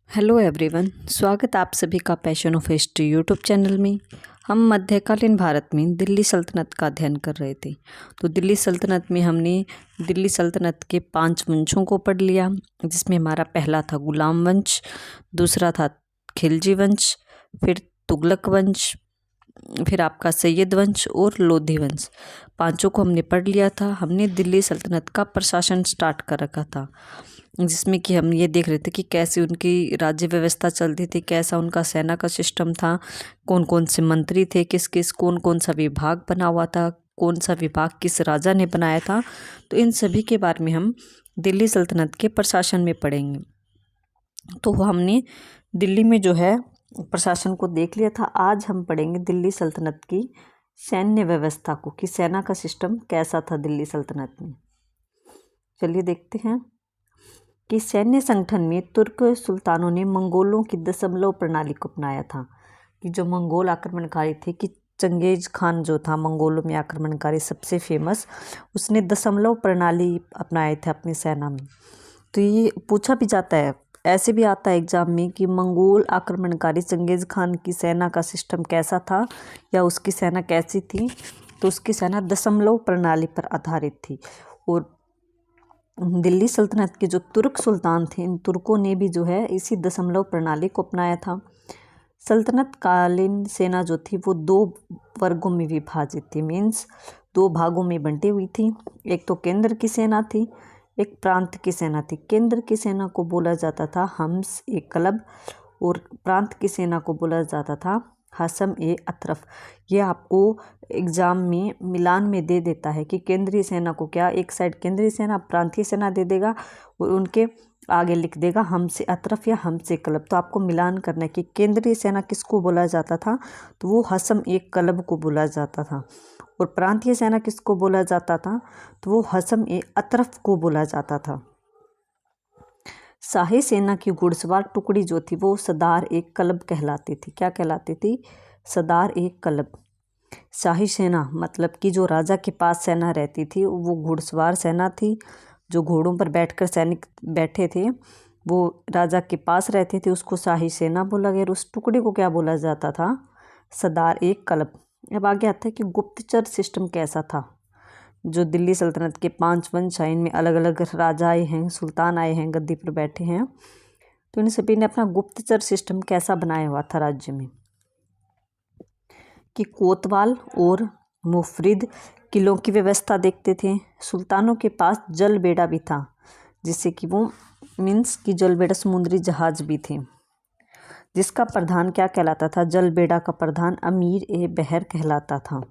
Hello everyone, स्वागत आप सभी का passion of history YouTube channel में। हम मध्यकालीन भारत में दिल्ली सल्तनत का अध्ययन कर रहे थे। तो दिल्ली सल्तनत में हमने दिल्ली सल्तनत के 5 वंशों को पढ़ लिया, जिसमें हमारा पहला था गुलाम वंश, दूसरा था खिलजी वंश, फिर तुगलक वंश, फिर आपका सैयद वंश और लोधी वंश। 5 को हमने पढ़ लिया था। हमने दिल्ली सल्तनत का प्रशासन स्टार्ट कर रखा था, जिसमें कि हम ये देख रहे थे कि कैसे उनकी राज्य व्यवस्था चलती थी, कैसा उनका सेना का सिस्टम था, कौन कौन से मंत्री थे, किस किस कौन कौन सा विभाग बना हुआ था, कौन सा विभाग किस राजा ने बनाया था। तो इन सभी के बारे में हम दिल्ली सल्तनत के प्रशासन में पढ़ेंगे। तो हमने दिल्ली में जो है प्रशासन को देख लिया था। आज हम पढ़ेंगे दिल्ली सल्तनत की सैन्य व्यवस्था को, कि सेना का सिस्टम कैसा था दिल्ली सल्तनत में। चलिए देखते हैं कि सैन्य संगठन में तुर्क सुल्तानों ने मंगोलों की दशमलव प्रणाली को अपनाया था। कि जो मंगोल आक्रमणकारी थे, कि चंगेज खान जो था मंगोलों में आक्रमणकारी सबसे फेमस, उसने दशमलव प्रणाली अपनाए थे अपनी सेना में। तो ये पूछा भी जाता है, ऐसे भी आता है एग्जाम में, कि मंगोल आक्रमणकारी चंगेज खान की सेना का सिस्टम कैसा था या उसकी सेना कैसी थी। तो उसकी सेना दशमलव प्रणाली पर आधारित थी। और दिल्ली सल्तनत के जो तुर्क सुल्तान थे, इन तुर्कों ने भी जो है इसी दशमलव प्रणाली को अपनाया था। सल्तनत कालीन सेना जो थी वो 2 वर्गों में विभाजित थी, मीन्स 2 भागों में बंटी हुई थी। एक तो केंद्र की सेना थी, एक प्रांत की सेना थी। केंद्र की सेना को बोला जाता था हम्स ए कलब, और प्रांत की सेना को बोला जाता था हसम ए अतरफ। ये आपको एग्जाम में मिलान में दे देता है कि केंद्रीय सेना को क्या, एक साइड केंद्रीय सेना प्रांतीय सेना दे देगा और उनके आगे लिख देगा हमसे अतरफ या हमसे कलब। तो आपको मिलान करना है कि केंद्रीय सेना किसको बोला जाता था, तो वो हसम एक कलब को बोला जाता था। और प्रांतीय सेना किसको बोला जाता था, तो वो हसम ए अतरफ को बोला जाता था। शाही सेना की घुड़सवार टुकड़ी जो थी वो सदार एक कलब कहलाती थी। क्या कहलाती थी? सदार एक कलब। शाही सेना मतलब कि जो राजा के पास सेना रहती थी वो घुड़सवार सेना थी। जो घोड़ों पर बैठकर सैनिक बैठे थे वो राजा के पास रहते थे, उसको शाही सेना बोला गया। और उस टुकड़ी को क्या बोला जाता था? सदार एक कलब। अब आगे आता है कि गुप्तचर सिस्टम कैसा था। जो दिल्ली सल्तनत के 5 वंश हैं, इनमें अलग अलग राजा आए हैं, सुल्तान आए हैं, गद्दी पर बैठे हैं। तो इन सभी ने अपना गुप्तचर सिस्टम कैसा बनाया हुआ था राज्य में, कि कोतवाल और मुफरिद किलों की व्यवस्था देखते थे। सुल्तानों के पास जल बेड़ा भी था, जिससे कि वो मीन्स कि जल बेड़ा समुद्री जहाज भी थे, जिसका प्रधान क्या कहलाता था? जल बेड़ा का प्रधान अमीर ए बहर कहलाता था।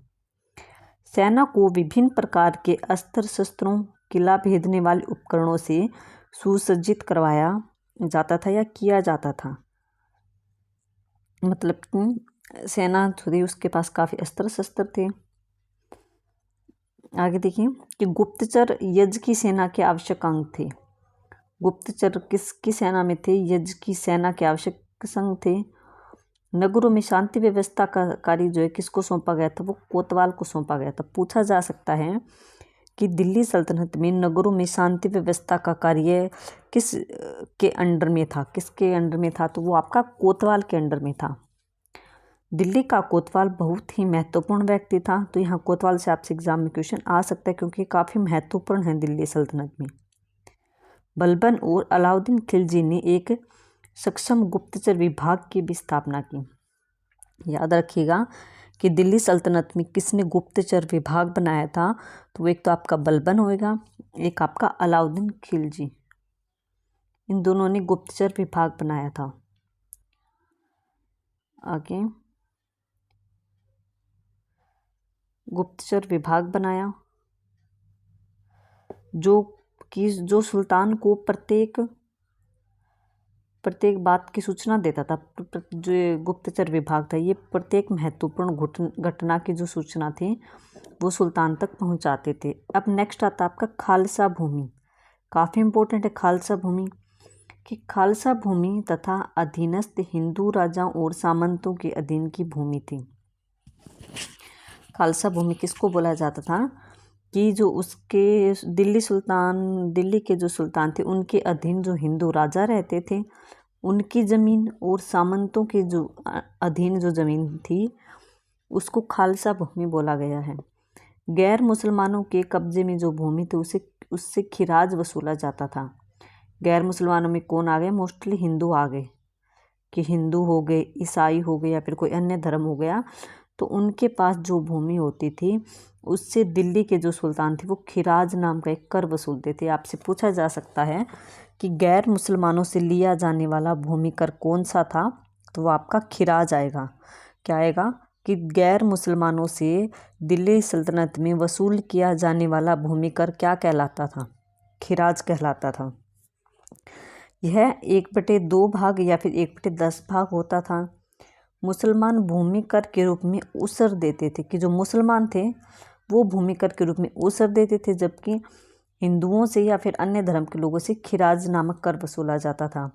सेना को विभिन्न प्रकार के अस्त्र शस्त्रों, किला भेदने वाले उपकरणों से सुसज्जित करवाया जाता था या किया जाता था। मतलब कि सेना थी, उसके पास काफ़ी अस्त्र शस्त्र थे। आगे देखिए कि गुप्तचर यज्ञ की सेना के आवश्यक अंग थे। गुप्तचर किसकी सेना में थे? यज्ञ की सेना के आवश्यक अंग थे। नगरों में शांति व्यवस्था का कार्य जो है किसको सौंपा गया था? वो कोतवाल को सौंपा गया था। पूछा जा सकता है कि दिल्ली सल्तनत में नगरों में शांति व्यवस्था का कार्य किस के अंडर में था? किसके अंडर में था? तो वो आपका कोतवाल के अंडर में था। दिल्ली का कोतवाल बहुत ही महत्वपूर्ण व्यक्ति था। तो यहाँ कोतवाल से आपसे एग्जाम में क्वेश्चन आ सकता है, क्योंकि काफ़ी महत्वपूर्ण है दिल्ली सल्तनत में। बलबन और अलाउद्दीन खिलजी ने एक सक्षम गुप्तचर विभाग की भी स्थापना की। याद रखिएगा कि दिल्ली सल्तनत में किसने गुप्तचर विभाग बनाया था? तो एक तो आपका बलबन होएगा, एक आपका अलाउद्दीन खिलजी। इन दोनों ने गुप्तचर विभाग बनाया था। आगे गुप्तचर विभाग बनाया जो सुल्तान को प्रत्येक बात की सूचना देता था। जो ये गुप्तचर विभाग था, ये प्रत्येक महत्वपूर्ण घटना की जो सूचना थी वो सुल्तान तक पहुंचाते थे। अब नेक्स्ट आता आपका खालसा भूमि। काफ़ी इंपॉर्टेंट है खालसा भूमि, कि खालसा भूमि तथा अधीनस्थ हिंदू राजाओं और सामंतों के अधीन की भूमि थी। खालसा भूमि किसको बोला जाता था? कि जो उसके दिल्ली के जो सुल्तान थे उनके अधीन जो हिंदू राजा रहते थे उनकी ज़मीन और सामंतों के जो अधीन जो ज़मीन थी उसको खालसा भूमि बोला गया है। गैर मुसलमानों के कब्जे में जो भूमि थी उससे खिराज वसूला जाता था। गैर मुसलमानों में कौन आ गए? मोस्टली हिंदू आ गए, कि हिंदू हो गए, ईसाई हो गए या फिर कोई अन्य धर्म हो गया, तो उनके पास जो भूमि होती थी उससे दिल्ली के जो सुल्तान थे वो खिराज नाम का एक कर वसूलते थे। आपसे पूछा जा सकता है कि गैर मुसलमानों से लिया जाने वाला भूमि कर कौन सा था, तो वो आपका खिराज आएगा। क्या आएगा? कि गैर मुसलमानों से दिल्ली सल्तनत में वसूल किया जाने वाला भूमि कर क्या कहलाता था? खिराज कहलाता था। यह 1/2 भाग या फिर 1/10 भाग होता था। मुसलमान भूमि कर के रूप में उसर देते थे, कि जो मुसलमान थे वो भूमि कर के रूप में उसर देते थे, जबकि हिंदुओं से या फिर अन्य धर्म के लोगों से खिराज नामक कर वसूला जाता था।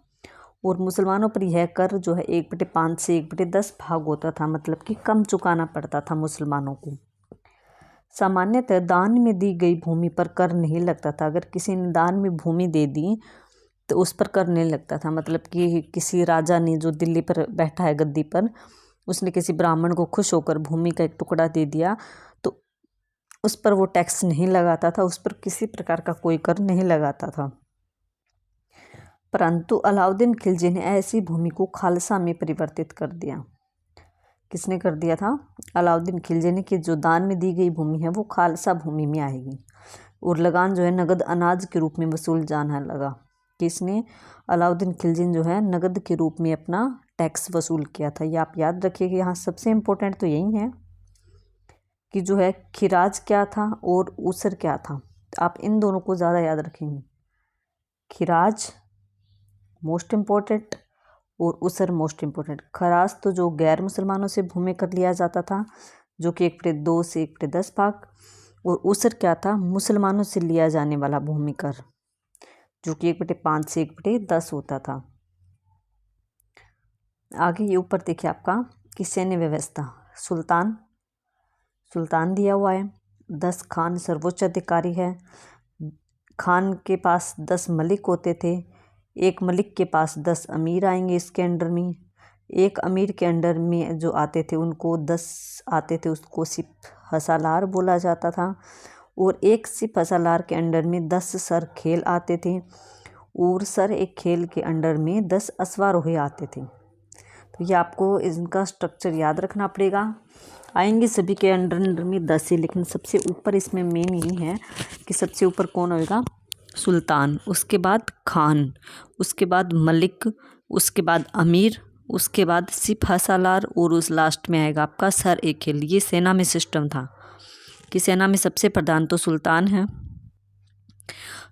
और मुसलमानों पर यह कर जो है 1/5 से 1/10 भाग होता था, मतलब कि कम चुकाना पड़ता था मुसलमानों को। सामान्यतः दान में दी गई भूमि पर कर नहीं लगता था। अगर किसी ने दान में भूमि दे दी तो उस पर कर नहीं लगता था। मतलब कि किसी राजा ने जो दिल्ली पर बैठा है गद्दी पर, उसने किसी ब्राह्मण को खुश होकर भूमि का एक टुकड़ा दे दिया तो उस पर वो टैक्स नहीं लगाता था, उस पर किसी प्रकार का कोई कर नहीं लगाता था। परंतु अलाउद्दीन खिलजी ने ऐसी भूमि को खालसा में परिवर्तित कर दिया। किसने कर दिया था? अलाउद्दीन खिलजी ने, कि जो दान में दी गई भूमि है वो खालसा भूमि में आएगी। और लगान जो है नगद अनाज के रूप में वसूल जाना लगा। किसने? अलाउद्दीन खिलजी ने जो है नगद के रूप में अपना टैक्स वसूल किया था। ये आप याद रखिएगा। यहाँ सबसे इम्पोर्टेंट तो यही है कि जो है खिराज क्या था और उसर क्या था। आप इन दोनों को ज़्यादा याद रखेंगे। खिराज मोस्ट इम्पोर्टेंट और उसर मोस्ट इम्पोर्टेंट। खराज तो जो गैर मुसलमानों से भूमि कर लिया जाता था, जो कि 1/2 से 1/10 भाग। और उसर क्या था? मुसलमानों से लिया जाने वाला भूमि कर, जो कि 1/5 से 1/10 होता था। आगे ये ऊपर देखिए आपका कि सैन्य व्यवस्था। सुल्तान दिया हुआ है। 10 खान सर्वोच्च अधिकारी है। खान के पास 10 मलिक होते थे। एक मलिक के पास 10 अमीर आएंगे इसके अंडर में। एक अमीर के अंडर में जो आते थे उनको 10 आते थे, उसको सिप हसालार बोला जाता था। और एक सिप हसालार के अंडर में 10 सर खेल आते थे। और सर एक खेल के अंडर में 10 अश्वारोही आते थे। तो ये आपको इनका स्ट्रक्चर याद रखना पड़ेगा। आएंगे सभी के अंडर में 10 ही, लेकिन सबसे ऊपर इसमें मेन यही है कि सबसे ऊपर कौन होएगा? सुल्तान, उसके बाद खान, उसके बाद मलिक, उसके बाद अमीर, उसके बाद सिपह सालार और उस लास्ट में आएगा आपका सर ए खेल। ये सेना में सिस्टम था कि सेना में सबसे प्रधान तो सुल्तान है।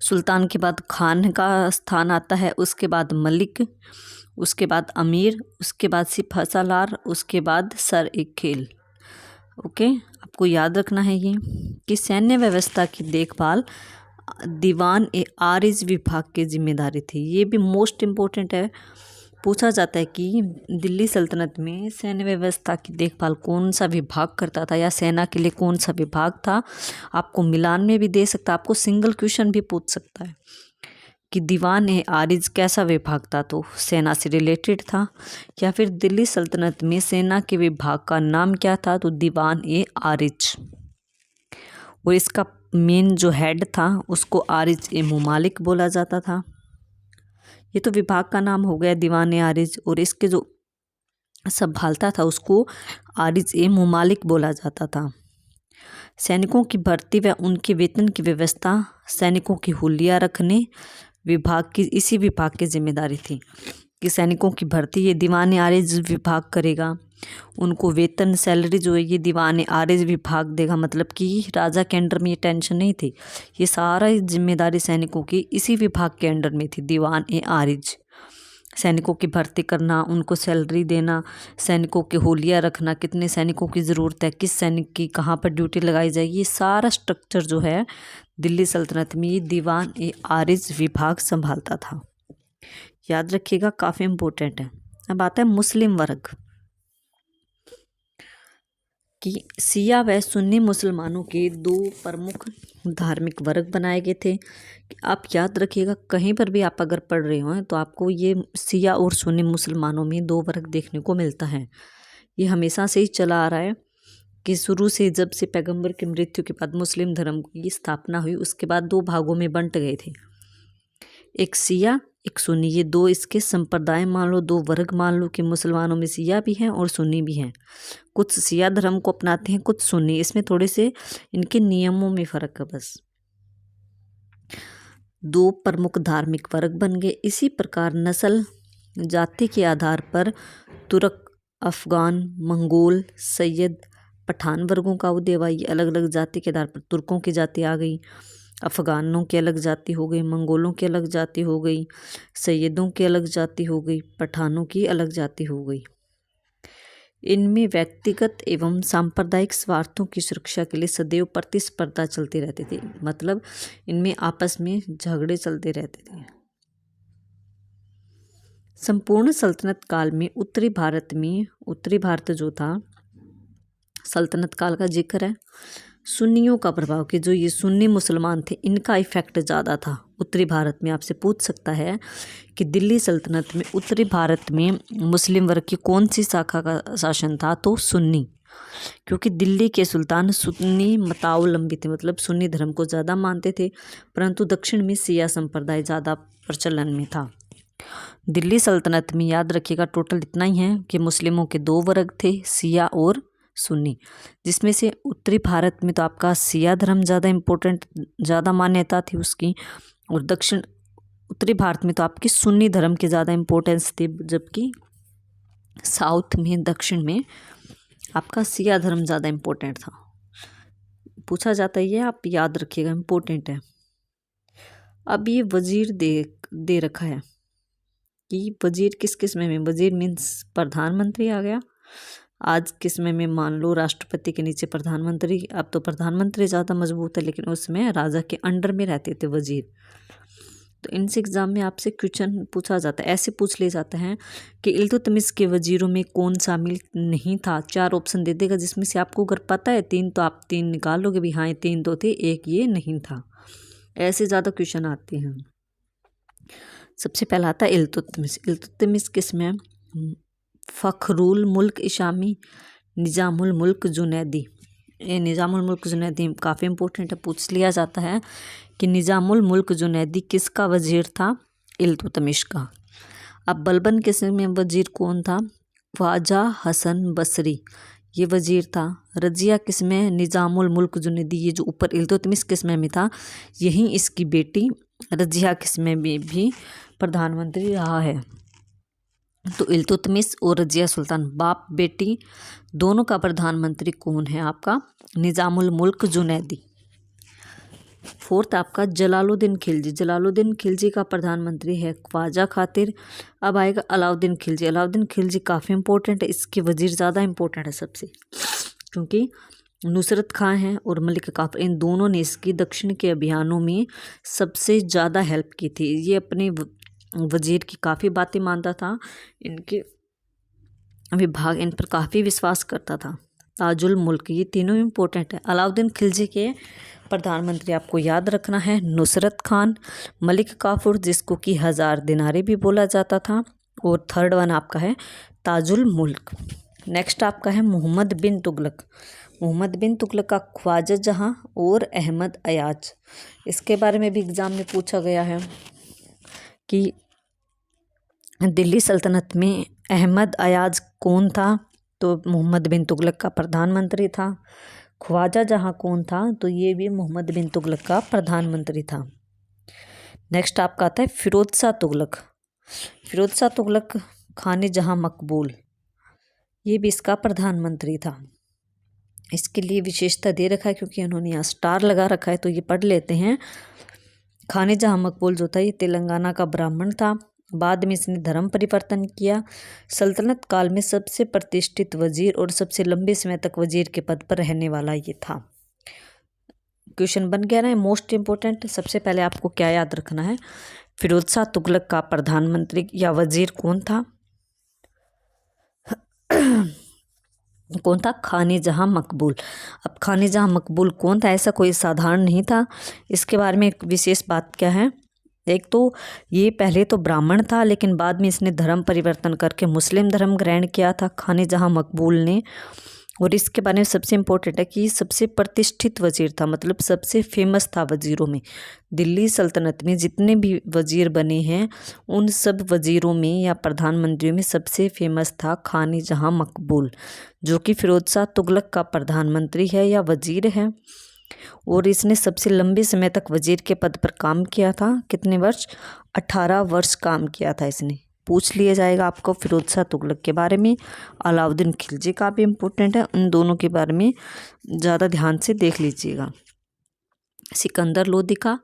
सुल्तान के बाद खान का स्थान आता है, उसके बाद मलिक, उसके बाद अमीर, उसके बाद सिपह सालार, उसके बाद सर ए खेल। ओके, आपको याद रखना है ये कि सैन्य व्यवस्था की देखभाल दीवान ए आरिज विभाग की जिम्मेदारी थी। ये भी मोस्ट इम्पोर्टेंट है। पूछा जाता है कि दिल्ली सल्तनत में सैन्य व्यवस्था की देखभाल कौन सा विभाग करता था, या सेना के लिए कौन सा विभाग था। आपको मिलान में भी दे सकता है, आपको सिंगल क्वेश्चन भी पूछ सकता है कि दीवान ए आरिज कैसा विभाग था, तो सेना से रिलेटेड था। या फिर दिल्ली सल्तनत में सेना के विभाग का नाम क्या था, तो दीवान ए आरिज। और इसका मेन जो हेड था उसको आरिज ए मुमालिक बोला जाता था। ये तो विभाग का नाम हो गया दीवान ए आरिज, और इसके जो संभालता था उसको आरिज ए मुमालिक बोला जाता था। सैनिकों की भर्ती व उनके वेतन की व्यवस्था सैनिकों की हुलिया रखने इसी विभाग की जिम्मेदारी थी कि सैनिकों की भर्ती ये दीवान ए आरिज विभाग करेगा। उनको वेतन सैलरी जो है ये दीवान ए आरिज विभाग देगा। मतलब कि राजा के अंडर में ये टेंशन नहीं थी, ये सारा जिम्मेदारी सैनिकों की इसी विभाग के अंडर में थी, दीवान ए आरिज। सैनिकों की भर्ती करना, उनको सैलरी देना, सैनिकों के होलिया रखना, कितने सैनिकों की ज़रूरत है, किस सैनिक की कहाँ पर ड्यूटी लगाई जाएगी, ये सारा स्ट्रक्चर जो है दिल्ली सल्तनत में ये दीवान ए आरिज विभाग संभालता था। याद रखिएगा, काफ़ी इम्पोर्टेंट है। अब आता है मुस्लिम वर्ग। कि शिया व सुन्नी मुसलमानों के दो प्रमुख धार्मिक वर्ग बनाए गए थे। आप याद रखिएगा, कहीं पर भी आप अगर पढ़ रहे हो तो आपको ये शिया और सुन्नी मुसलमानों में दो वर्ग देखने को मिलता है। ये हमेशा से ही चला आ रहा है कि शुरू से जब से पैगंबर की मृत्यु के बाद मुस्लिम धर्म की स्थापना हुई, उसके बाद दो भागों में बंट गए थे, एक शिया एक सुन्नी। ये दो इसके संप्रदाय मान लो, दो वर्ग मान लो कि मुसलमानों में शिया भी हैं और सुन्नी भी हैं। कुछ शिया धर्म को अपनाते हैं, कुछ सुन्नी। इसमें थोड़े से इनके नियमों में फर्क है बस। दो प्रमुख धार्मिक वर्ग बन गए। इसी प्रकार नस्ल जाति के आधार पर तुर्क, अफगान, मंगोल, सैयद, पठान वर्गों का उदय हुआ। ये अलग अलग जाति के आधार पर तुर्कों की जाति आ गई, अफगानों की अलग जाति हो गई, मंगोलों की अलग जाति हो गई, सैयदों की अलग जाति हो गई, पठानों की अलग जाति हो गई। इनमें व्यक्तिगत एवं सांप्रदायिक स्वार्थों की सुरक्षा के लिए सदैव प्रतिस्पर्धा चलती रहती थी। मतलब इनमें आपस में झगड़े चलते रहते थे। संपूर्ण सल्तनत काल में उत्तरी भारत जो था, सल्तनत काल का जिक्र है। सुन्नियों का प्रभाव, कि जो ये सुन्नी मुसलमान थे, इनका इफेक्ट ज़्यादा था उत्तरी भारत में। आपसे पूछ सकता है कि दिल्ली सल्तनत में उत्तरी भारत में मुस्लिम वर्ग की कौन सी शाखा का शासन था, तो सुन्नी। क्योंकि दिल्ली के सुल्तान सुन्नी मतावलंबी थे, मतलब सुन्नी धर्म को ज़्यादा मानते थे, परंतु दक्षिण में शिया संप्रदाय ज़्यादा प्रचलन में था। दिल्ली सल्तनत में याद रखिएगा टोटल इतना ही है कि मुस्लिमों के दो वर्ग थे, शिया और सुन्नी, जिसमें से उत्तरी भारत में तो आपका शिया धर्म ज़्यादा मान्यता थी उसकी, और उत्तरी भारत में तो आपकी सुन्नी धर्म की ज़्यादा इम्पोर्टेंस थी, जबकि साउथ में, दक्षिण में आपका शिया धर्म ज़्यादा इम्पोर्टेंट था। पूछा जाता है, ये आप याद रखिएगा, इम्पोर्टेंट है। अब ये वजीर दे रखा है कि वजीर किस किस में, वजीर मीन्स प्रधानमंत्री आ गया। आज के समय में मान लो राष्ट्रपति के नीचे प्रधानमंत्री, अब तो प्रधानमंत्री ज़्यादा मजबूत है, लेकिन उसमें राजा के अंडर में रहते थे वजीर। तो इनसे एग्जाम में आपसे क्वेश्चन पूछा जाता है, ऐसे पूछ ले जाता है कि इल्तुतमिश के वजीरों में कौन शामिल नहीं था। 4 ऑप्शन दे देगा, जिसमें से आपको अगर पता है 3 तो आप 3 निकाल लोगे भी, हाँ 3 तो थे, एक ये नहीं था। ऐसे ज़्यादा क्वेश्चन आते हैं। सबसे पहला आता है इल्तुतमिश। इल्तुतमिश किसमें, फ़खरुल मुल्क इशामी, निज़ामुल मुल्क जुनैदी। ये निज़ामुल मुल्क जुनैदी काफ़ी इंपॉर्टेंट है, पूछ लिया जाता है कि निज़ामुल मुल्क जुनैदी किसका वजीर था, इल्तुतमिश का। अब बलबन किस में वजीर कौन था, ख्वाजा हसन बसरी, ये वजीर था। रजिया किस में, निज़ामुल मुल्क जुनैदी, ये जो ऊपर इल्तुतमिश किस में था, यही इसकी बेटी रजिया किस में भी प्रधानमंत्री रहा है। तो इल्तुतमिश और रजिया सुल्तान, बाप बेटी दोनों का प्रधानमंत्री कौन है, आपका निज़ामुल मुल्क जुनैदी। 4th आपका जलालुद्दीन खिलजी। जलालुद्दीन खिलजी का प्रधानमंत्री है ख्वाजा खातिर। अब आएगा अलाउद्दीन खिलजी। अलाउद्दीन खिलजी काफ़ी इंपॉर्टेंट है, इसके वजीर ज़्यादा इंपॉर्टेंट है सबसे, क्योंकि नुसरत खां हैं और मलिक काफर, इन दोनों ने इसकी दक्षिण के अभियानों में सबसे ज़्यादा हेल्प की थी। ये अपने वजीर की काफ़ी बातें मानता था, इनके विभाग इन पर काफ़ी विश्वास करता था। ताजुल मुल्क, ये तीनों इम्पोर्टेंट है। अलाउद्दीन खिलजी के प्रधानमंत्री आपको याद रखना है नुसरत खान, मलिक काफूर जिसको कि 1000 दिनारे भी बोला जाता था, और 3rd वन आपका है ताजुल मुल्क। नेक्स्ट आपका है मोहम्मद बिन तुगलक। मोहम्मद बिन तुगलक का ख्वाजा जहाँ और अहमद अयाज, इसके बारे में भी एग्ज़ाम में पूछा गया है कि दिल्ली सल्तनत में अहमद अयाज कौन था, तो मोहम्मद बिन तुगलक का प्रधानमंत्री था। ख्वाजा जहाँ कौन था, तो ये भी मोहम्मद बिन तुगलक का प्रधानमंत्री था। नेक्स्ट आपका आता है फिरोज शाह तुगलक। फिरोज शाह तुगलक खाने जहाँ मकबूल, ये भी इसका प्रधानमंत्री था। इसके लिए विशेषता दे रखा है क्योंकि उन्होंने यहाँ स्टार लगा रखा है, तो ये पढ़ लेते हैं। खाने जहाँ मकबूल जो था, ये तेलंगाना का ब्राह्मण था। बाद में इसने धर्म परिवर्तन किया। सल्तनत काल में सबसे प्रतिष्ठित वजीर और सबसे लंबे समय तक वजीर के पद पर रहने वाला ये था। क्वेश्चन बन गया ना, मोस्ट इम्पोर्टेंट। सबसे पहले आपको क्या याद रखना है, फिरोज शाह तुगलक का प्रधानमंत्री या वजीर कौन था। कौन था? खाने जहाँ मकबूल। अब खाने जहाँ मकबूल कौन था? ऐसा कोई साधारण नहीं था। इसके बारे में एक विशेष बात क्या है, एक तो ये पहले तो ब्राह्मण था, लेकिन बाद में इसने धर्म परिवर्तन करके मुस्लिम धर्म ग्रहण किया था, खाने जहाँ मकबूल ने। और इसके बारे में सबसे इम्पोर्टेंट है कि सबसे प्रतिष्ठित वजीर था, मतलब सबसे फेमस था वजीरों में। दिल्ली सल्तनत में जितने भी वजीर बने हैं उन सब वजीरों में या प्रधानमंत्रियों में सबसे फेमस था खाने जहाँ मकबूल, जो कि फिरोज शाह तुगलक का प्रधानमंत्री है या वजीर है। और इसने सबसे लंबे समय तक वजीर के पद पर काम किया था। कितने वर्ष? 18 वर्ष काम किया था इसने। पूछ लिया जाएगा आपको फिरोज शाह तुगलक के बारे में। अलाउद्दीन खिलजी का भी इम्पोर्टेंट है, उन दोनों के बारे में ज़्यादा ध्यान से देख लीजिएगा। सिकंदर लोदी का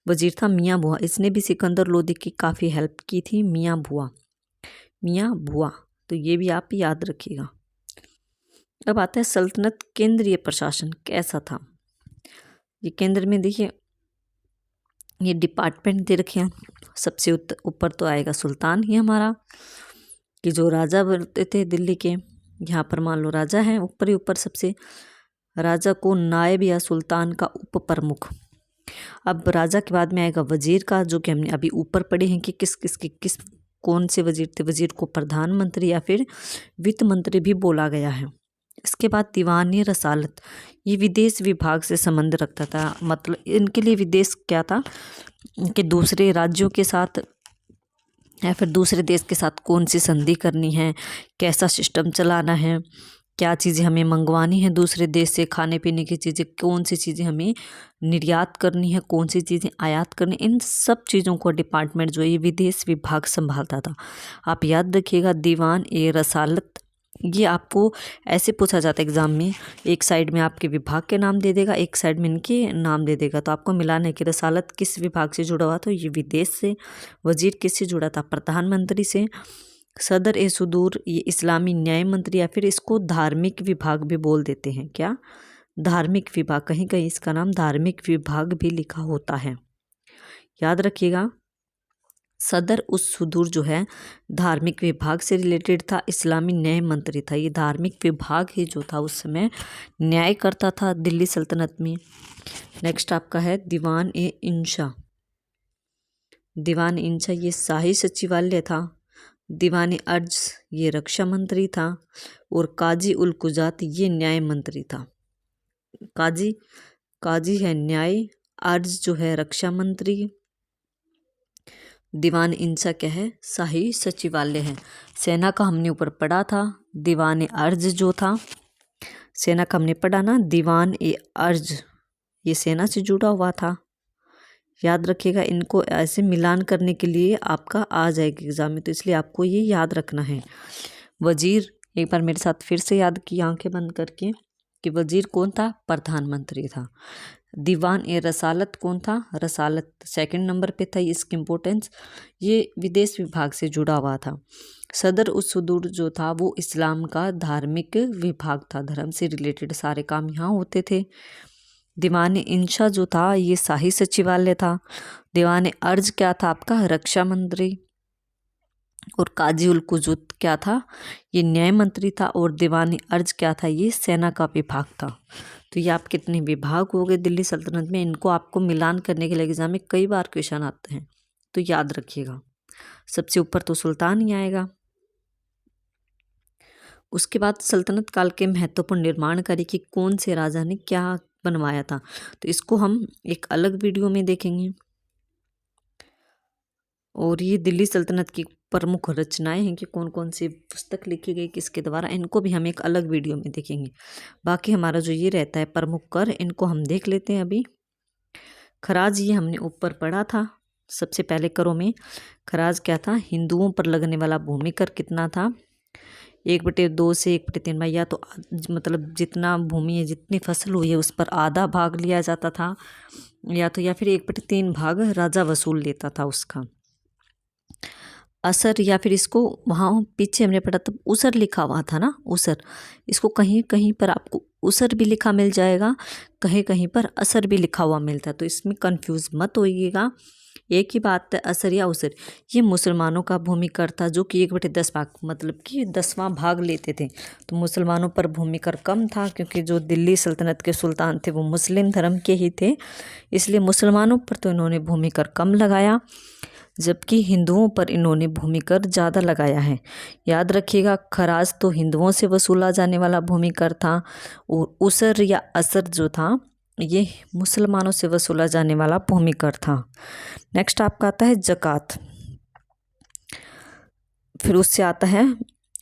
वजीर था मियाँ भुआ, इसने भी सिकंदर लोदी की काफ़ी हेल्प की थी। मियाँ भुआ, मियाँ भुआ, तो ये भी आप याद रखिएगा। अब आता है सल्तनत केंद्रीय प्रशासन कैसा था। ये केंद्र में देखिए ये डिपार्टमेंट दे रखे हैं। सबसे ऊपर तो आएगा सुल्तान ही हमारा, कि जो राजा बनते थे दिल्ली के। यहाँ पर मान लो राजा हैं, ऊपर ही ऊपर सबसे राजा को नायब या सुल्तान का उप प्रमुख। अब राजा के बाद में आएगा वजीर का, जो कि हमने अभी ऊपर पढ़े हैं कि किस कौन से वजीर थे। वजीर को प्रधानमंत्री या फिर वित्त मंत्री भी बोला गया है। इसके बाद दीवानी रसालत, ये विदेश विभाग से संबंध रखता था। मतलब इनके लिए विदेश क्या था कि दूसरे राज्यों के साथ या फिर दूसरे देश के साथ कौन सी संधि करनी है, कैसा सिस्टम चलाना है, क्या चीज़ें हमें मंगवानी है दूसरे देश से, खाने पीने की चीज़ें, कौन सी चीज़ें हमें निर्यात करनी है, कौन सी चीज़ें आयात करनी, इन सब चीज़ों को डिपार्टमेंट जो है ये विदेश विभाग संभालता था। आप याद रखिएगा दीवान ए रसालत, ये आपको ऐसे पूछा जाता है एग्जाम में, एक साइड में आपके विभाग के नाम दे देगा, एक साइड में इनके नाम दे देगा, तो आपको मिलाना है कि रसालत किस विभाग से जुड़ा हुआ था, ये विदेश से। वजीर किससे जुड़ा था? प्रधानमंत्री से। सदर ए सुदूर, ये इस्लामी न्याय मंत्री या फिर इसको धार्मिक विभाग भी बोल देते हैं। क्या? धार्मिक विभाग, कहीं कहीं इसका नाम धार्मिक विभाग भी लिखा होता है, याद रखिएगा। सदर उस सुदूर जो है धार्मिक विभाग से रिलेटेड था, इस्लामी न्याय मंत्री था। ये धार्मिक विभाग ही जो था उस समय न्याय करता था दिल्ली सल्तनत में। नेक्स्ट आपका है दीवान ए इंशा। दीवान इंशा ये शाही सचिवालय था। दीवान अर्ज ये रक्षा मंत्री था। और काजी उल कुजात ये न्याय मंत्री था। काजी है न्याय, अर्ज जो है रक्षा मंत्री, दीवान इंशा क्या है? शाही सचिवालय है। सेना का हमने ऊपर पढ़ा था, दीवान अर्ज जो था, सेना का हमने पढ़ा ना, दीवान ए अर्ज ये सेना से जुड़ा हुआ था। याद रखिएगा, इनको ऐसे मिलान करने के लिए आपका आ जाएगा एग्जाम में, तो इसलिए आपको ये याद रखना है। वजीर, एक बार मेरे साथ फिर से याद की आंखें बंद करके, कि वजीर कौन था? प्रधानमंत्री था। दीवान ए रसालत कौन था? रसालत सेकंड नंबर पे था। इसकी इम्पोर्टेंस, ये विदेश विभाग से जुड़ा हुआ था। सदर उस सुदूर जो था वो इस्लाम का धार्मिक विभाग था, धर्म से रिलेटेड सारे काम यहाँ होते थे। दीवान इंशा जो था ये शाही सचिवालय था। दीवान अर्ज क्या था आपका? रक्षा मंत्री। और काजी उल कुजुत क्या था? ये न्याय मंत्री था। और दीवान अर्ज क्या था? ये सेना का विभाग था। तो ये आप कितने विभाग हो गए दिल्ली सल्तनत में, इनको आपको मिलान करने के लिए एग्जाम में कई बार क्वेश्चन आते हैं, तो याद रखिएगा। सबसे ऊपर तो सुल्तान ही आएगा। उसके बाद सल्तनत काल के महत्वपूर्ण निर्माणकारी कि कौन से राजा ने क्या बनवाया था, तो इसको हम एक अलग वीडियो में देखेंगे। और ये दिल्ली सल्तनत की प्रमुख रचनाएं हैं कि कौन कौन सी पुस्तक लिखी गई किसके द्वारा, इनको भी हम एक अलग वीडियो में देखेंगे। बाकी हमारा जो ये रहता है प्रमुख कर, इनको हम देख लेते हैं अभी। खराज ये हमने ऊपर पढ़ा था सबसे पहले करों में। खराज क्या था? हिंदुओं पर लगने वाला भूमि कर कितना था? 1/2 से 1/3 या तो मतलब जितना भूमि है, जितनी फसल हुई है उस पर आधा भाग लिया जाता था, या फिर 1/3 भाग राजा वसूल लेता था उसका। असर, या फिर इसको वहाँ पीछे हमने पढ़ा तब उसर लिखा हुआ था ना, उसर। इसको कहीं कहीं पर आपको उसर भी लिखा मिल जाएगा, कहीं कहीं पर असर भी लिखा हुआ मिलता है, तो इसमें कंफ्यूज मत होइएगा। एक ही बात है, असर या उसर, ये मुसलमानों का भूमि कर था जो कि 1/10 भाग मतलब कि 10वां भाग लेते थे। तो मुसलमानों पर भूमि कर कम था क्योंकि जो दिल्ली सल्तनत के सुल्तान थे वो मुस्लिम धर्म के ही थे, इसलिए मुसलमानों पर तो इन्होंने भूमि कर कम लगाया, जबकि हिंदुओं पर इन्होंने भूमि कर ज़्यादा लगाया है। याद रखिएगा, खराज तो हिंदुओं से वसूला जाने वाला भूमि कर था और उसर या असर जो था ये मुसलमानों से वसूला जाने वाला भूमि कर था। नेक्स्ट आपका आता है ज़कात, फिर उससे आता है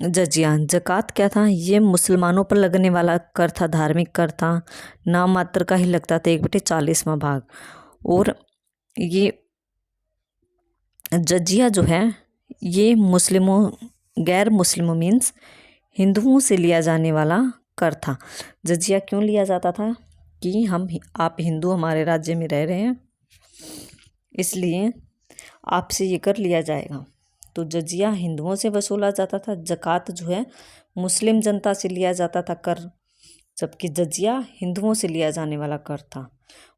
जजिया। ज़कात क्या था? ये मुसलमानों पर लगने वाला कर था, धार्मिक कर था, नाम मात्र का ही लगता था, 1/40वां भाग। और ये जजिया जो है ये मुस्लिमों, गैर मुस्लिमों मीन्स हिंदुओं से लिया जाने वाला कर था। जजिया क्यों लिया जाता था? कि आप हिंदू हमारे राज्य में रह रहे हैं, इसलिए आपसे ये कर लिया जाएगा। तो जजिया हिंदुओं से वसूला जाता था, ज़कात जो है मुस्लिम जनता से लिया जाता था कर, जबकि जजिया हिंदुओं से लिया जाने वाला कर था।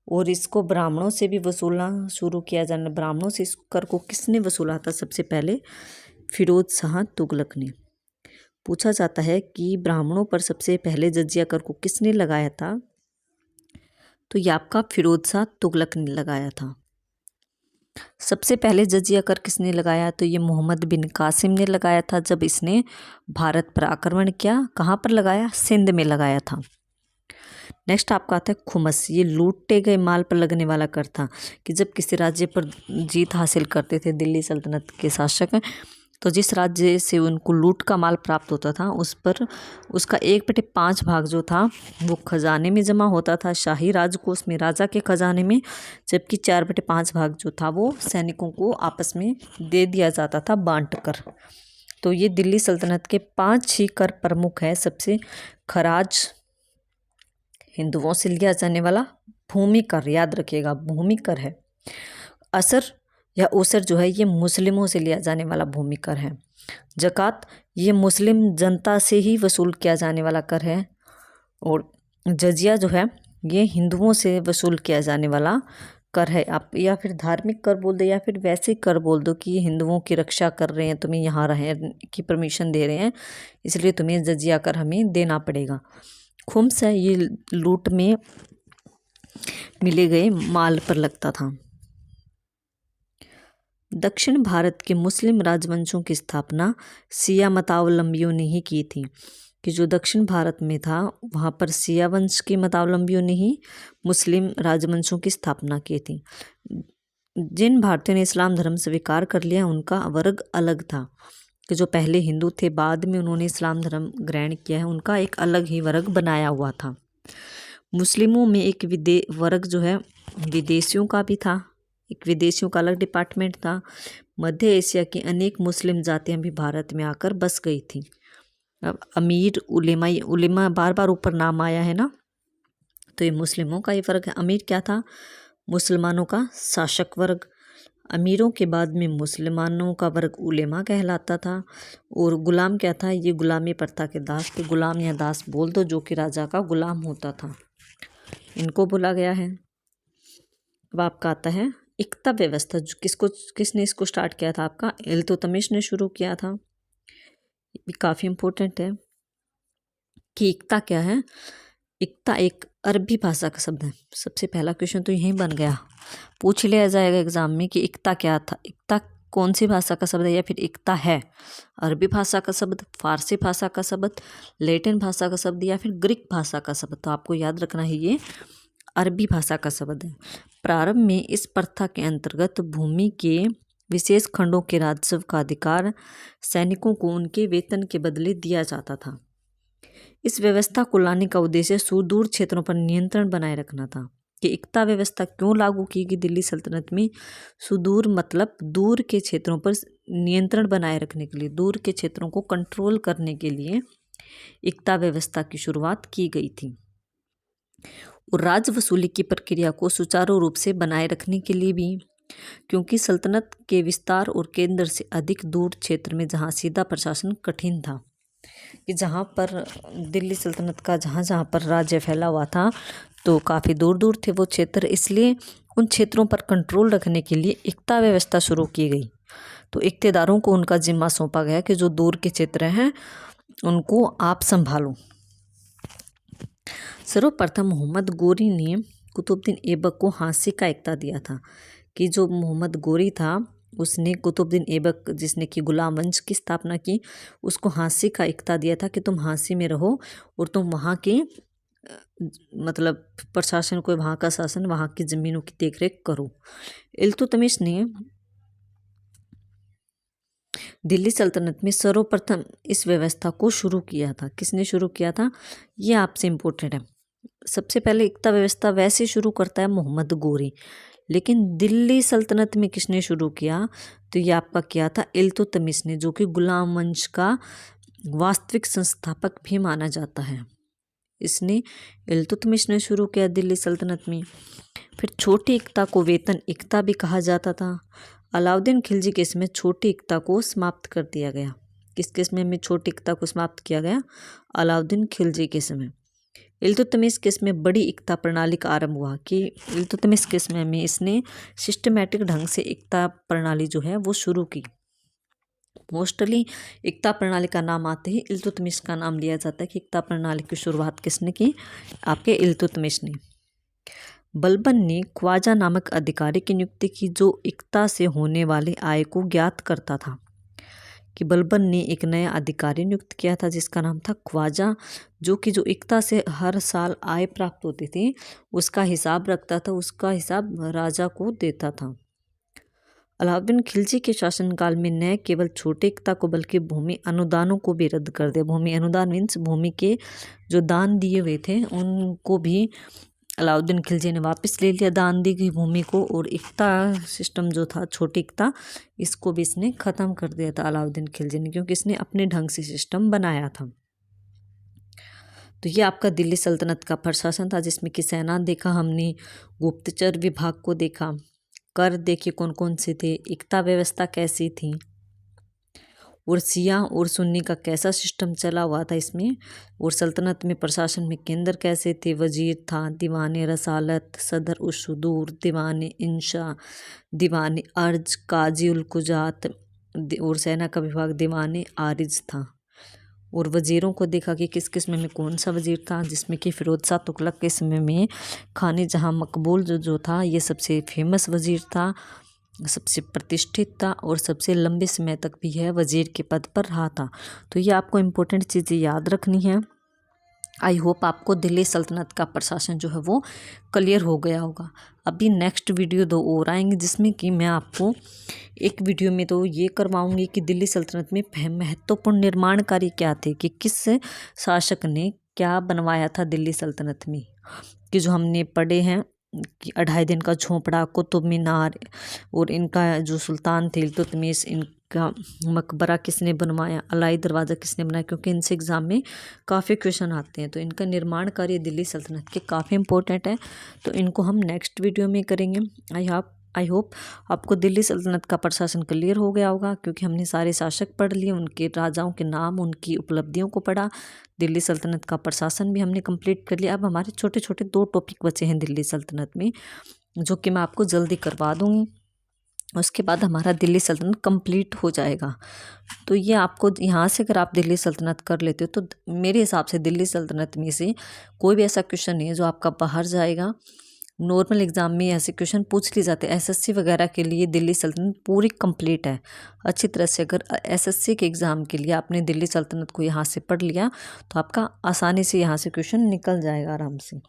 और इसको ब्राह्मणों से भी वसूलना शुरू किया जाना। ब्राह्मणों से इस कर को किसने वसूला था? सबसे पहले फिरोज शाह तुगलक ने। पूछा जाता है कि ब्राह्मणों पर सबसे पहले जजिया कर को किसने लगाया था? तो ये आपका फिरोज शाह तुगलक ने लगाया था। सबसे पहले जजिया कर किसने लगाया? तो ये मोहम्मद बिन कासिम ने लगाया था, जब इसने भारत पर आक्रमण किया। कहाँ पर लगाया? सिंध में लगाया था। नेक्स्ट आपका आता है खुमस। ये लूटे गए माल पर लगने वाला कर था, कि जब किसी राज्य पर जीत हासिल करते थे दिल्ली सल्तनत के शासक, तो जिस राज्य से उनको लूट का माल प्राप्त होता था उस पर उसका 1/5 भाग जो था वो खजाने में जमा होता था, शाही राजकोष में, राजा के खजाने में, जबकि 4/5 भाग जो था वो सैनिकों को आपस में दे दिया जाता था बांट कर। तो ये दिल्ली सल्तनत के 5 ही कर प्रमुख है। सबसे खराज हिंदुओं से लिया जाने वाला भूमि कर, याद रखिएगा भूमि कर है। असर या ओसर जो है ये मुस्लिमों से लिया जाने वाला भूमि कर है। ज़कात ये मुस्लिम जनता से ही वसूल किया जाने वाला कर है। और जजिया जो है ये हिंदुओं से वसूल किया जाने वाला कर है। आप या फिर धार्मिक कर बोल दो या फिर वैसे कर बोल दो कि ये हिंदुओं की रक्षा कर रहे हैं, तुम्हें यहाँ रहने की परमिशन दे रहे हैं, इसलिए तुम्हें जजिया कर हमें देना पड़ेगा। खुम्स है ये लूट में मिले गए माल पर लगता था। दक्षिण भारत के मुस्लिम राजवंशों की स्थापना शिया मतावलंबियों ने ही की थी, कि जो दक्षिण भारत में था वहाँ पर शिया वंश के मतावलंबियों ने ही मुस्लिम राजवंशों की स्थापना की थी। जिन भारतीयों ने इस्लाम धर्म स्वीकार कर लिया उनका वर्ग अलग था, कि जो पहले हिंदू थे बाद में उन्होंने इस्लाम धर्म ग्रहण किया है, उनका एक अलग ही वर्ग बनाया हुआ था। मुस्लिमों में एक वर्ग जो है विदेशियों का भी था, एक विदेशियों का अलग डिपार्टमेंट था। मध्य एशिया की अनेक मुस्लिम जातियां भी भारत में आकर बस गई थी। अब अमीर उलेमा बार बार ऊपर नाम आया है ना, तो ये मुस्लिमों का ये वर्ग है। अमीर क्या था? मुसलमानों का शासक वर्ग। अमीरों के बाद में मुसलमानों का वर्ग उलेमा कहलाता था। और गुलाम क्या था? ये गुलामी प्रथा के दास थे। गुलाम या दास बोल दो, जो कि राजा का गुलाम होता था, इनको बोला गया है। अब आपका आता है इक्ता व्यवस्था। किसने इसको स्टार्ट किया था? आपका इल्तुतमिश ने शुरू किया था। ये काफ़ी इम्पोर्टेंट है कि इक्ता क्या है। इक्ता एक अरबी भाषा का शब्द है। सबसे पहला क्वेश्चन तो यहीं बन गया, पूछ लिया जाएगा एग्जाम में कि इक्ता क्या था। इक्ता कौन सी भाषा का शब्द है? या फिर इक्ता है अरबी भाषा का शब्द, फारसी भाषा का शब्द, लैटिन भाषा का शब्द, या फिर ग्रीक भाषा का शब्द? तो आपको याद रखना है ये अरबी भाषा का शब्द है। प्रारंभ में इस प्रथा के अंतर्गत भूमि के विशेष खंडों के राजस्व का अधिकार सैनिकों को उनके वेतन के बदले दिया जाता था। इस व्यवस्था को लाने का उद्देश्य सुदूर क्षेत्रों पर नियंत्रण बनाए रखना था। कि इक्ता व्यवस्था क्यों लागू की गई दिल्ली सल्तनत में? सुदूर मतलब दूर के क्षेत्रों पर नियंत्रण बनाए रखने के लिए, दूर के क्षेत्रों को कंट्रोल करने के लिए इक्ता व्यवस्था की शुरुआत की गई थी। और राज वसूली की प्रक्रिया को सुचारू रूप से बनाए रखने के लिए भी, क्योंकि सल्तनत के विस्तार और केंद्र से अधिक दूर क्षेत्र में जहाँ सीधा प्रशासन कठिन था, कि जहाँ पर दिल्ली सल्तनत का जहाँ पर राज्य फैला हुआ था तो काफ़ी दूर दूर थे वो क्षेत्र, इसलिए उन क्षेत्रों पर कंट्रोल रखने के लिए इक्ता व्यवस्था शुरू की गई। तो इक्तेदारों को उनका जिम्मा सौंपा गया कि जो दूर के क्षेत्र हैं उनको आप संभालो। सर्वप्रथम मोहम्मद गोरी ने कुतुबुद्दीन ऐबक को हाँसी का इक्ता दिया था कि जो मोहम्मद गोरी था उसने कुतुबुद्दीन ऐबक जिसने कि गुलाम वंश की स्थापना की उसको हाँसी का इक्ता दिया था कि तुम हाँसी में रहो और तुम वहाँ के मतलब प्रशासन को, वहाँ का शासन, वहाँ की ज़मीनों की देखरेख करो। इल्तुतमिश ने दिल्ली सल्तनत में सर्वप्रथम इस व्यवस्था को शुरू किया था। किसने शुरू किया था, ये आपसे इम्पोर्टेंट है। सबसे पहले इक्ता व्यवस्था वैसे शुरू करता है मोहम्मद गोरी, लेकिन दिल्ली सल्तनत में किसने शुरू किया, तो ये आपका किया था इल्तुतमिश ने, जो कि गुलाम वंश का वास्तविक संस्थापक भी माना जाता है। इसने इल्तुतमिश ने शुरू किया दिल्ली सल्तनत में। फिर छोटी इक्ता को वेतन इक्ता भी कहा जाता था। अलाउद्दीन खिलजी के समय छोटी इक्ता को समाप्त कर दिया गया। किसके समय में छोटी इक्ता को समाप्त किया गया, अलाउद्दीन खिलजी के समय। इल्तुतमिश के समय बड़ी इक्ता प्रणाली का आरंभ हुआ कि इल्तुतमिश के समय में इसने सिस्टमैटिक ढंग से इक्ता प्रणाली जो है वो शुरू की। मोस्टली इक्ता प्रणाली का नाम आते ही इल्तुतमिश का नाम लिया जाता है कि इक्ता प्रणाली की शुरुआत किसने की, आपके इल्तुतमिश ने। बलबन ने ख्वाजा नामक अधिकारी की नियुक्ति की जो इक्ता से होने वाले आय को ज्ञात करता था। कि बलबन ने एक नया अधिकारी नियुक्त किया था जिसका नाम था ख्वाजा, जो कि जो इक्ता से हर साल आय प्राप्त होती थी उसका हिसाब रखता था, उसका हिसाब राजा को देता था। अलाउद्दीन खिलजी के शासनकाल में न केवल छोटे इक्ता को बल्कि भूमि अनुदानों को भी रद्द कर दिया। भूमि अनुदान मीन्स भूमि के जो दान दिए हुए थे उनको भी अलाउद्दीन खिलजी ने वापस ले लिया, दान दी गई भूमि को। और इक्ता सिस्टम जो था, छोटी इक्ता, इसको भी इसने ख़त्म कर दिया था अलाउद्दीन खिलजी ने, क्योंकि इसने अपने ढंग से सिस्टम बनाया था। तो ये आपका दिल्ली सल्तनत का प्रशासन था, जिसमें कि सेना देखा हमने, गुप्तचर विभाग को देखा, कर देखे कौन कौन से थे, इक्ता व्यवस्था कैसी थी, और शिया और सुन्नी का कैसा सिस्टम चला हुआ था इसमें, और सल्तनत में प्रशासन में केंद्र कैसे थे, वजीर था, दीवाने रसालत, सदर उस-सुदूर, दीवाने इंशा, दीवाने अर्ज, काजी उल कुजात, और सेना का विभाग दीवाने आरिज था। और वजीरों को देखा कि किस किस में कौन सा वजीर था, जिसमें कि फिरोज शाह तुगलक के समय में खाने जहाँ मकबूल जो था ये सबसे फेमस वजीर था, सबसे प्रतिष्ठित था और सबसे लंबे समय तक भी यह वजीर के पद पर रहा था। तो ये आपको इम्पोर्टेंट चीज़ें याद रखनी है। आई होप आपको दिल्ली सल्तनत का प्रशासन जो है वो क्लियर हो गया होगा। अभी नेक्स्ट वीडियो 2 और आएंगे जिसमें कि मैं आपको एक वीडियो में तो ये करवाऊंगी कि दिल्ली सल्तनत में महत्वपूर्ण निर्माण कार्य क्या थे, कि किस शासक ने क्या बनवाया था दिल्ली सल्तनत में, कि जो हमने पढ़े हैं कि 2.5 दिन का झोंपड़ा, कुतुब मीनार, और इनका जो सुल्तान थे इल्तुतमिश, इनका मकबरा किसने बनवाया, अलाई दरवाज़ा किसने बनाया, क्योंकि इनसे एग्ज़ाम में काफ़ी क्वेश्चन आते हैं। तो इनका निर्माण कार्य दिल्ली सल्तनत के काफ़ी इंपॉर्टेंट है, तो इनको हम नेक्स्ट वीडियो में करेंगे। आई होप आपको दिल्ली सल्तनत का प्रशासन क्लियर हो गया होगा, क्योंकि हमने सारे शासक पढ़ लिए, उनके राजाओं के नाम, उनकी उपलब्धियों को पढ़ा, दिल्ली सल्तनत का प्रशासन भी हमने कंप्लीट कर लिया। अब हमारे छोटे छोटे 2 टॉपिक बचे हैं दिल्ली सल्तनत में, जो कि मैं आपको जल्दी करवा दूँगी। उसके बाद हमारा दिल्ली सल्तनत कंप्लीट हो जाएगा। तो ये आपको यहाँ से अगर आप दिल्ली सल्तनत कर लेते हो तो मेरे हिसाब से दिल्ली सल्तनत में से कोई भी ऐसा क्वेश्चन नहीं है जो आपका बाहर जाएगा। नॉर्मल एग्ज़ाम में ऐसे क्वेश्चन पूछ लिए जाते हैं। एसएससी वगैरह के लिए दिल्ली सल्तनत पूरी कंप्लीट है अच्छी तरह से। अगर एसएससी के एग्ज़ाम के लिए आपने दिल्ली सल्तनत को यहाँ से पढ़ लिया तो आपका आसानी से यहाँ से क्वेश्चन निकल जाएगा आराम से।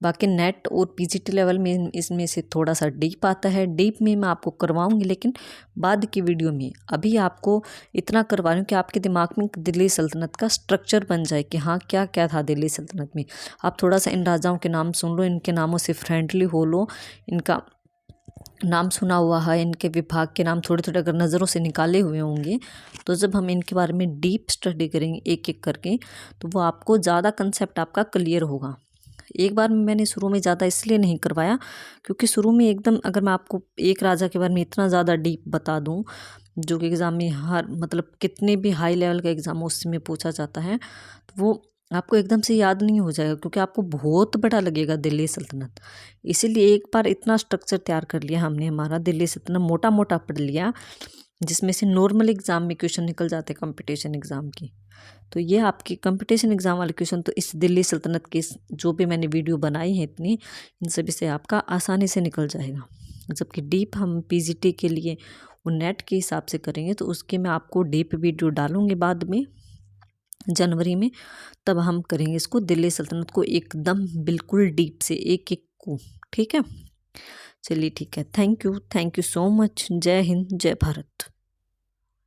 बाकी नेट और पीजीटी लेवल में इसमें से थोड़ा सा डीप आता है, डीप में मैं आपको करवाऊंगी लेकिन बाद की वीडियो में। अभी आपको इतना करवा रही हूँ कि आपके दिमाग में दिल्ली सल्तनत का स्ट्रक्चर बन जाए कि हाँ क्या क्या था दिल्ली सल्तनत में। आप थोड़ा सा इन राजाओं के नाम सुन लो, इनके नामों से फ्रेंडली हो लो, इनका नाम सुना हुआ है, इनके विभाग के नाम थोड़े थोड़े अगर नज़रों से निकाले हुए होंगे तो जब हम इनके बारे में डीप स्टडी करेंगे एक एक करके तो वो आपको ज़्यादा कंसेप्ट आपका क्लियर होगा। एक बार मैंने शुरू में ज़्यादा इसलिए नहीं करवाया क्योंकि शुरू में एकदम अगर मैं आपको एक राजा के बारे में इतना ज़्यादा डीप बता दूं जो कि एग्ज़ाम में हर मतलब कितने भी हाई लेवल का एग्ज़ाम हो उसमें पूछा जाता है तो वो आपको एकदम से याद नहीं हो जाएगा, क्योंकि आपको बहुत बड़ा लगेगा दिल्ली सल्तनत। इसीलिए एक बार इतना स्ट्रक्चर तैयार कर लिया हमने, हमारा दिल्ली सल्तनत मोटा मोटा पढ़ लिया, जिसमें से नॉर्मल एग्ज़ाम में क्वेश्चन निकल जाते कंपटीशन एग्ज़ाम की। तो ये आपकी कंपटीशन एग्ज़ाम वाले क्वेश्चन तो इस दिल्ली सल्तनत के जो भी मैंने वीडियो बनाई है इतनी, इन सभी से आपका आसानी से निकल जाएगा। जबकि डीप हम पीजीटी के लिए वो नेट के हिसाब से करेंगे, तो उसके मैं आपको डीप वीडियो डालूंगी बाद में जनवरी में, तब हम करेंगे इसको दिल्ली सल्तनत को एकदम बिल्कुल डीप से एक एक को। ठीक है, चलिए ठीक है, थैंक यू सो मच। जय हिंद, जय भारत।